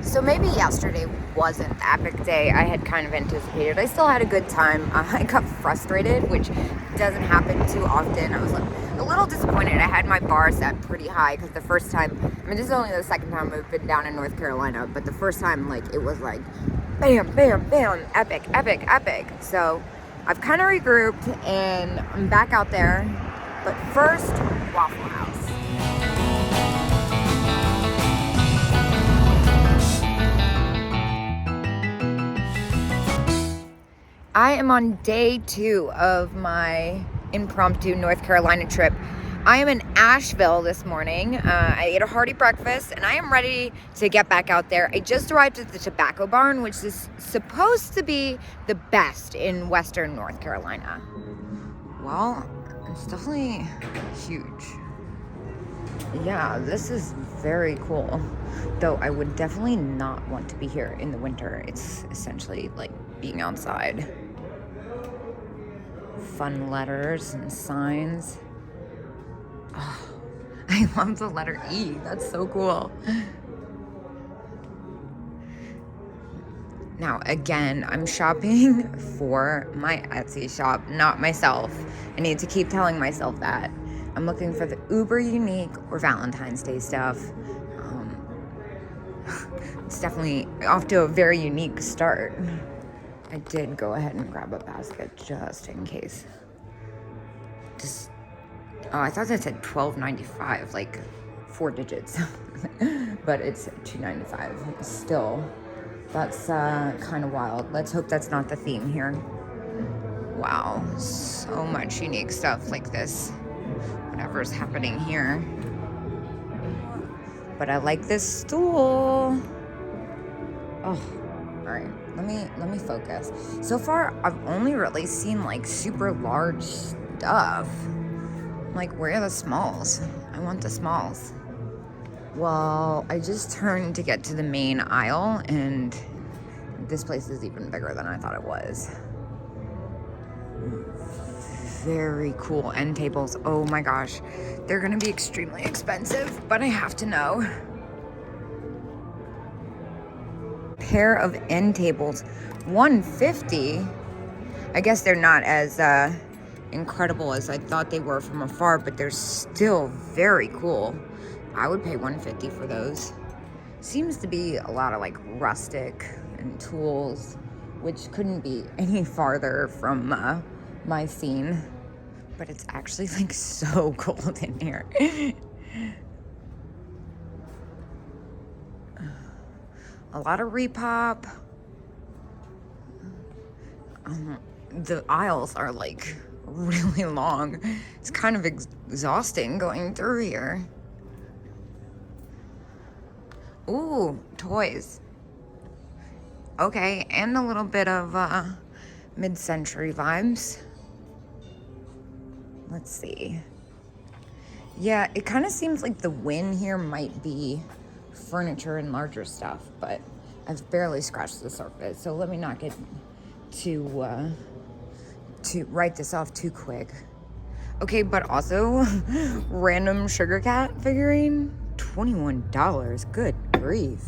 So maybe yesterday wasn't the epic day I had kind of anticipated. I still had a good time. I got frustrated, which doesn't happen too often. I was like a little disappointed. I had my bar set pretty high because the first time, I mean, this is only the second time I've been down in North Carolina, but the first time, like, it was like, bam, bam, bam, epic, epic, epic. So I've kind of regrouped and I'm back out there. But first, Waffle House. I am on day 2 of my impromptu North Carolina trip. I am in Asheville this morning. I ate a hearty breakfast and I am ready to get back out there. I just arrived at the Tobacco Barn, which is supposed to be the best in Western North Carolina. Well, it's definitely huge. Yeah, this is very cool. Though I would definitely not want to be here in the winter. It's essentially like being outside. Fun letters and signs. Oh, I love the letter E. That's so cool. Now, again, I'm shopping for my Etsy shop, not myself. I need to keep telling myself that. I'm looking for the uber unique or Valentine's Day stuff. It's definitely off to a very unique start. I did go ahead and grab a basket just in case. Oh, I thought that said $12.95, like 4 digits, but it's $2.95. Still, that's kind of wild. Let's hope that's not the theme here. Wow, so much unique stuff like this. Whatever's happening here. But I like this stool. Oh, all right. Let me focus. So far, I've only really seen like super large stuff. Like, where are the smalls? I want the smalls. Well, I just turned to get to the main aisle, and this place is even bigger than I thought it was. Very cool end tables. Oh my gosh. They're gonna be extremely expensive, but I have to know. Pair of end tables, $150. I guess they're not as incredible as I thought they were from afar, but they're still very cool. I would pay $150 for those. Seems to be a lot of like rustic and tools, which couldn't be any farther from my scene, but it's actually like so cold in here. A lot of repop. The aisles are like really long. It's kind of exhausting going through here. Ooh, toys. Okay, and a little bit of mid-century vibes. Let's see. Yeah, it kind of seems like the win here might be furniture and larger stuff, but I've barely scratched the surface, so let me not get to write this off too quick. Okay, but also random sugar cat figurine, $21. Good grief.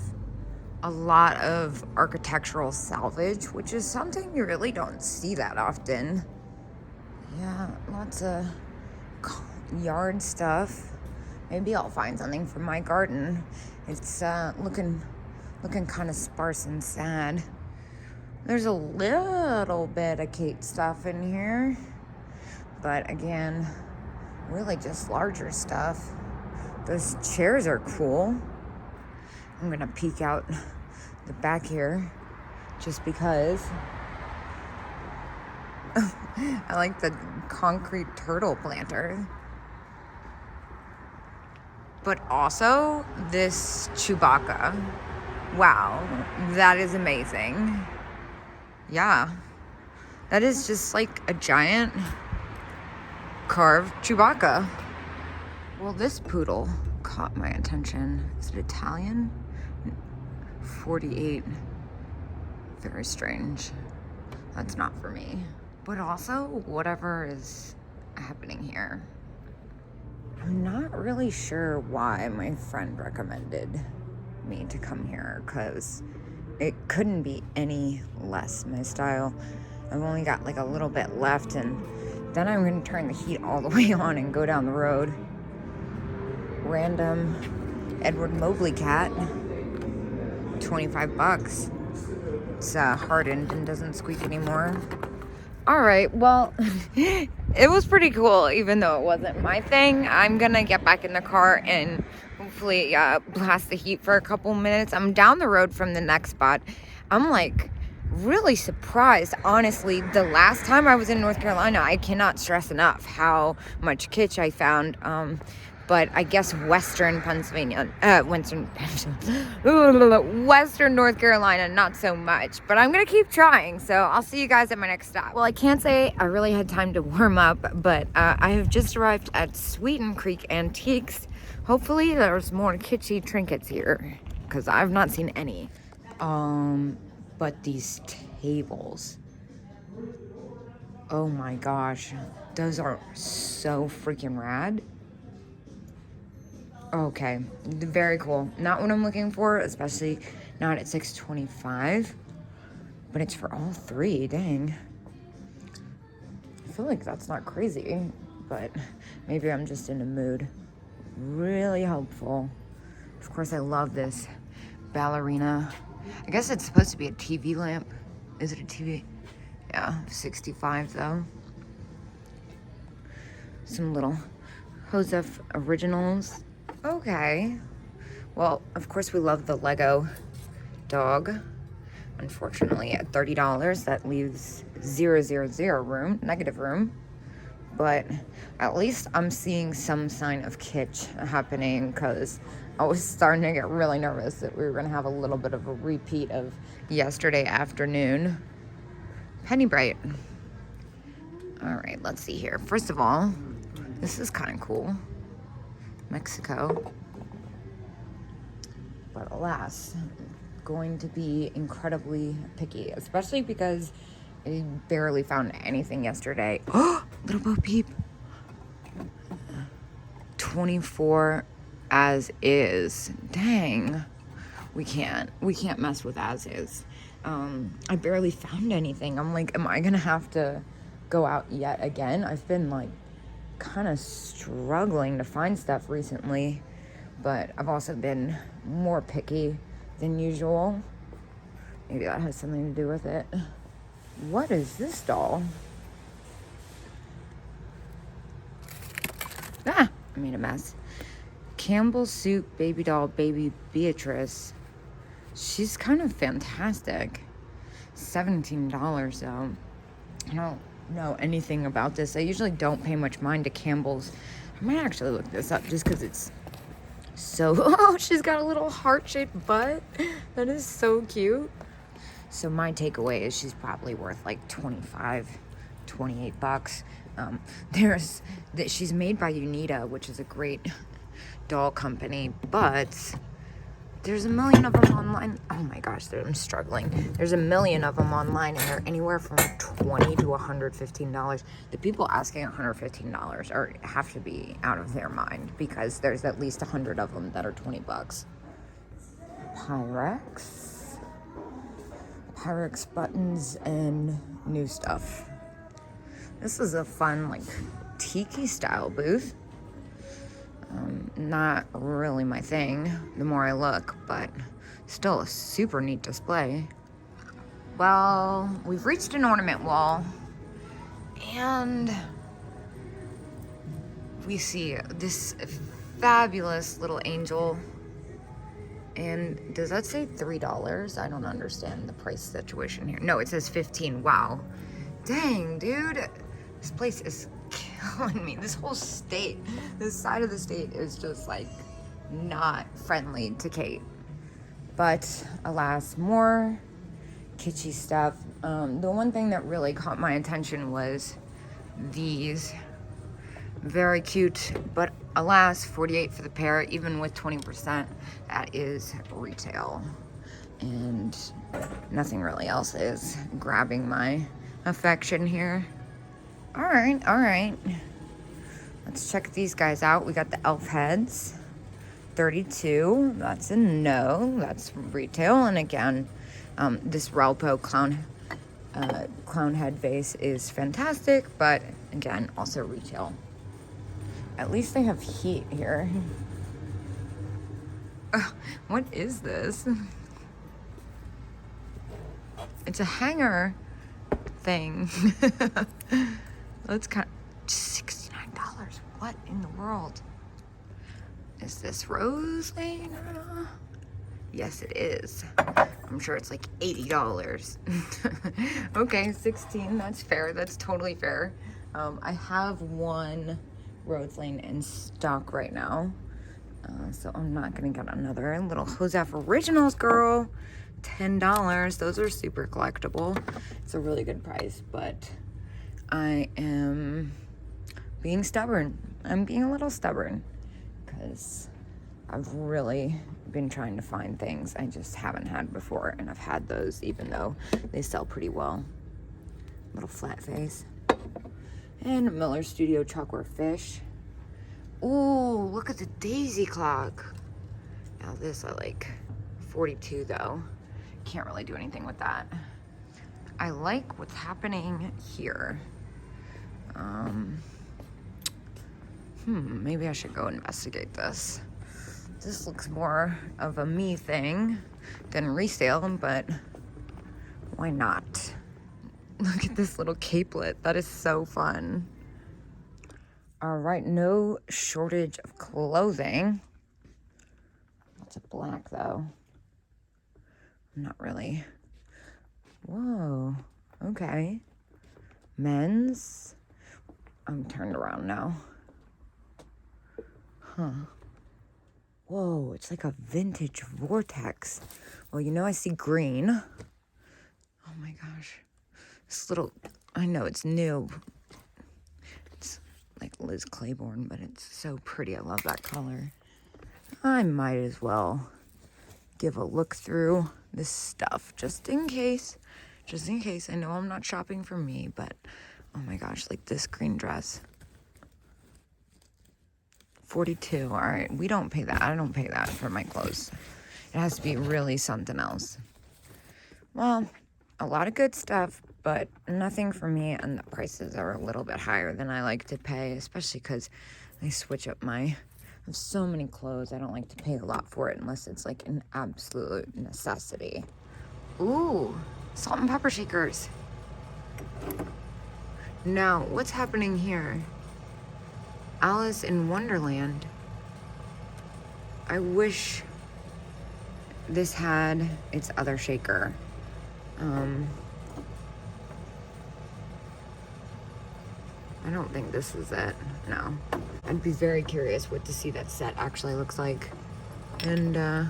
A lot of architectural salvage, which is something you really don't see that often. Yeah, lots of yard stuff. Maybe I'll find something from my garden. It's looking kind of sparse and sad. There's a little bit of Kate stuff in here, but again, really just larger stuff. Those chairs are cool. I'm gonna peek out the back here just because. I like the concrete turtle planter. But also this Chewbacca. Wow, that is amazing. Yeah, that is just like a giant carved Chewbacca. Well, this poodle caught my attention. Is it Italian? 48. Very strange. That's not for me. But also, whatever is happening here. I'm not really sure why my friend recommended me to come here because it couldn't be any less my style. I've only got like a little bit left, and then I'm going to turn the heat all the way on and go down the road. Random Edward Mobley cat, $25. It's hardened and doesn't squeak anymore. All right, well, it was pretty cool, even though it wasn't my thing. I'm gonna get back in the car and hopefully blast the heat for a couple minutes. I'm down the road from the next spot. I'm like really surprised, honestly. The last time I was in North Carolina, I cannot stress enough how much kitsch I found. But I guess Western North Carolina, not so much. But I'm going to keep trying, so I'll see you guys at my next stop. Well, I can't say I really had time to warm up, but I have just arrived at Sweeten Creek Antiques. Hopefully there's more kitschy trinkets here, because I've not seen any. But these tables, oh my gosh, those are so freaking rad. Okay, very cool. Not what I'm looking for, especially not at $625, but it's for all three. Dang, I feel like that's not crazy, but maybe I'm just in a mood. Really helpful. Of course, I love this ballerina. I guess it's supposed to be a TV lamp. Is it a TV? Yeah, 65 though. Some little Joseph originals. Okay. Well, of course we love the Lego dog. Unfortunately, at $30, that leaves 000 room, negative room. But at least I'm seeing some sign of kitsch happening, because I was starting to get really nervous that we were going to have a little bit of a repeat of yesterday afternoon. Penny Bright. All right, let's see here. First of all, this is kind of cool. Mexico. But alas, going to be incredibly picky, especially because I barely found anything yesterday. Oh, Little Bo Peep. 24 as is. Dang. We can't mess with as is. I barely found anything. I'm like, am I gonna have to go out yet again? I've been like kind of struggling to find stuff recently, but I've also been more picky than usual. Maybe that has something to do with it. What is this doll? I made a mess. Campbell Soup baby doll, baby Beatrice. She's kind of fantastic. $17 though. I don't know anything about this. I usually don't pay much mind to Campbell's. I might actually look this up just because it's so... Oh, she's got a little heart-shaped butt. That is so cute. So my takeaway is she's probably worth like $28. There's that she's made by Unita, which is a great doll company, but there's a million of them online. Oh my gosh, I'm struggling. There's a million of them online, and they're anywhere from $20 to $115. The people asking $115 have to be out of their mind, because there's at least 100 of them that are $20. Pyrex buttons and new stuff. This is a fun, like, tiki style booth. Not really my thing the more I look, but still a super neat display. Well, we've reached an ornament wall, and we see this fabulous little angel. And does that say $3? I don't understand the price situation here. No, it says 15. Wow. Dang, dude. This place is killing me. This whole state, this side of the state is just like not friendly to Kate. But alas, more kitschy stuff. The one thing that really caught my attention was these. Very cute, but alas, $48 for the pair, even with 20%. That is retail, and nothing really else is grabbing my affection here. All right. Let's check these guys out. We got the elf heads. $32. That's a no. That's retail. And again, this Ralpo clown head vase is fantastic, but again, also retail. At least they have heat here. What is this? It's a hanger thing. Let's cut $69. What in the world? Is this Rose Lane? Yes, it is. I'm sure it's like $80. Okay, 16. That's fair. That's totally fair. I have one Rose Lane in stock right now, so I'm not gonna get another. Little Joseph Originals, girl. $10. Those are super collectible. It's a really good price, but I am being stubborn. I'm being a little stubborn because I've really been trying to find things I just haven't had before, and I've had those even though they sell pretty well. Little flat face. And Miller Studio Chalkwork Fish. Oh, look at the daisy clock. Now this I like. 42 though. Can't really do anything with that. I like what's happening here. Maybe I should go investigate this. This looks more of a me thing than resale, but why not? Look at this little capelet. That is so fun. All right, no shortage of clothing. That's a black though. Not really. Whoa, okay. Men's. I'm turned around now. Huh. Whoa, it's like a vintage vortex. Well, you know, I see green. Oh my gosh. This little, I know it's new. It's like Liz Claiborne, but it's so pretty. I love that color. I might as well give a look through this stuff just in case. Just in case. I know I'm not shopping for me, but oh my gosh, like this green dress. 42. All right, we don't pay that. I don't pay that for my clothes. It has to be really something else. Well, a lot of good stuff, but nothing for me, and the prices are a little bit higher than I like to pay, especially because I switch up I have so many clothes. I don't like to pay a lot for it unless it's like an absolute necessity. Ooh, salt and pepper shakers. Now, what's happening here? Alice in Wonderland. I wish this had its other shaker. I don't think this is it. No. I'd be very curious what to see that set actually looks like. And the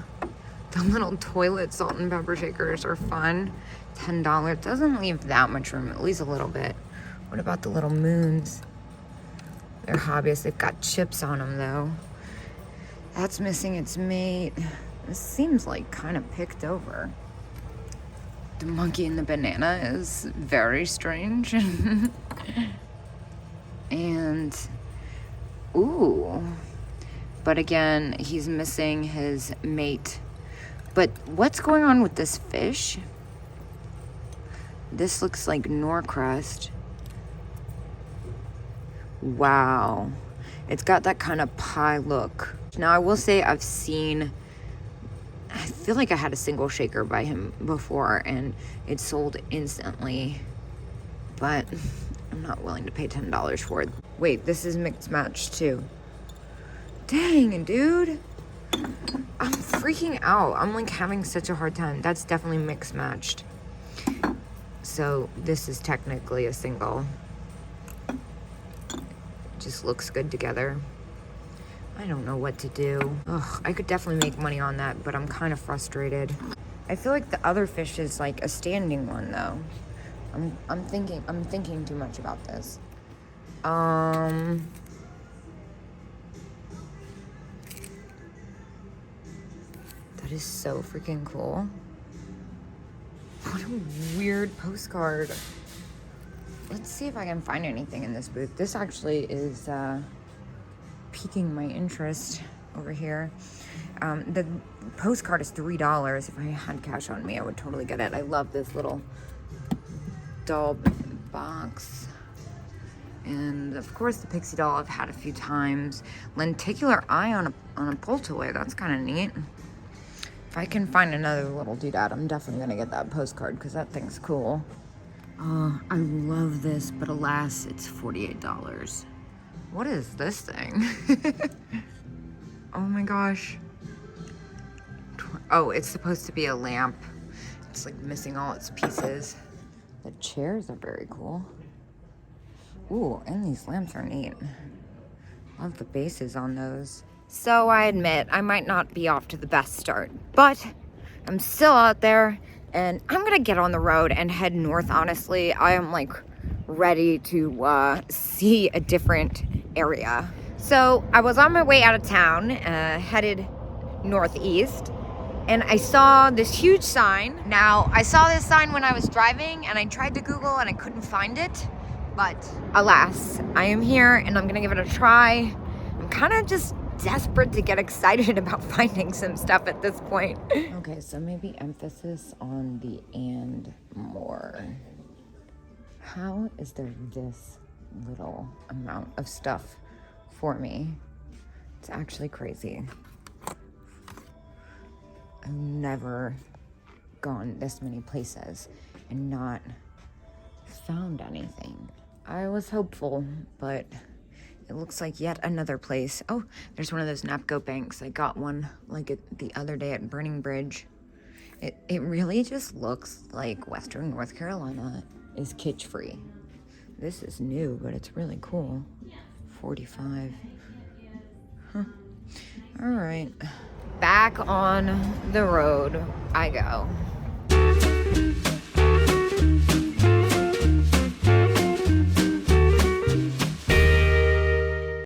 little toilet salt and pepper shakers are fun. $10. Doesn't leave that much room, at least a little bit. What about the little moons? They're hobbyist. They've got chips on them though. That's missing its mate. This seems like kind of picked over. The monkey and the banana is very strange. And, ooh. But again, he's missing his mate. But what's going on with this fish? This looks like Norcrest. Wow. It's got that kind of pie look. Now, I will say I feel like I had a single shaker by him before and it sold instantly. But I'm not willing to pay $10 for it. Wait, this is mixed match too. Dang, dude. I'm freaking out. I'm like having such a hard time. That's definitely mixed matched. So this is technically a single. Just looks good together. I don't know what to do. Ugh, I could definitely make money on that, but I'm kind of frustrated. I feel like the other fish is like a standing one though. I'm thinking too much about this. That is so freaking cool. What a weird postcard. Let's see if I can find anything in this booth. This actually is piquing my interest over here. The postcard is $3. If I had cash on me, I would totally get it. I love this little doll box. And of course the pixie doll I've had a few times. Lenticular eye on a pull toy. That's kind of neat. If I can find another little doodad, I'm definitely gonna get that postcard because that thing's cool. Oh, I love this, but alas, it's $48. What is this thing? Oh my gosh. Oh, it's supposed to be a lamp. It's like missing all its pieces. The chairs are very cool. Ooh, and these lamps are neat. Love the bases on those. So I admit I might not be off to the best start, but I'm still out there and I'm gonna get on the road and head north. Honestly, I am like ready to see a different area. So I was on my way out of town, headed northeast, and I saw this huge sign. Now, I saw this sign when I was driving and I tried to Google and I couldn't find it, but alas, I am here and I'm gonna give it a try. I'm kind of just desperate to get excited about finding some stuff at this point. Okay, so maybe emphasis on the and more. How is there this little amount of stuff for me? It's actually crazy. I've never gone this many places and not found anything. I was hopeful, but it looks like yet another place. Oh, there's one of those Napco banks. I got one like the other day at Burning Bridge. It really just looks like Western North Carolina is kitsch free. This is new, but it's really cool. 45. Huh. All right. Back on the road I go.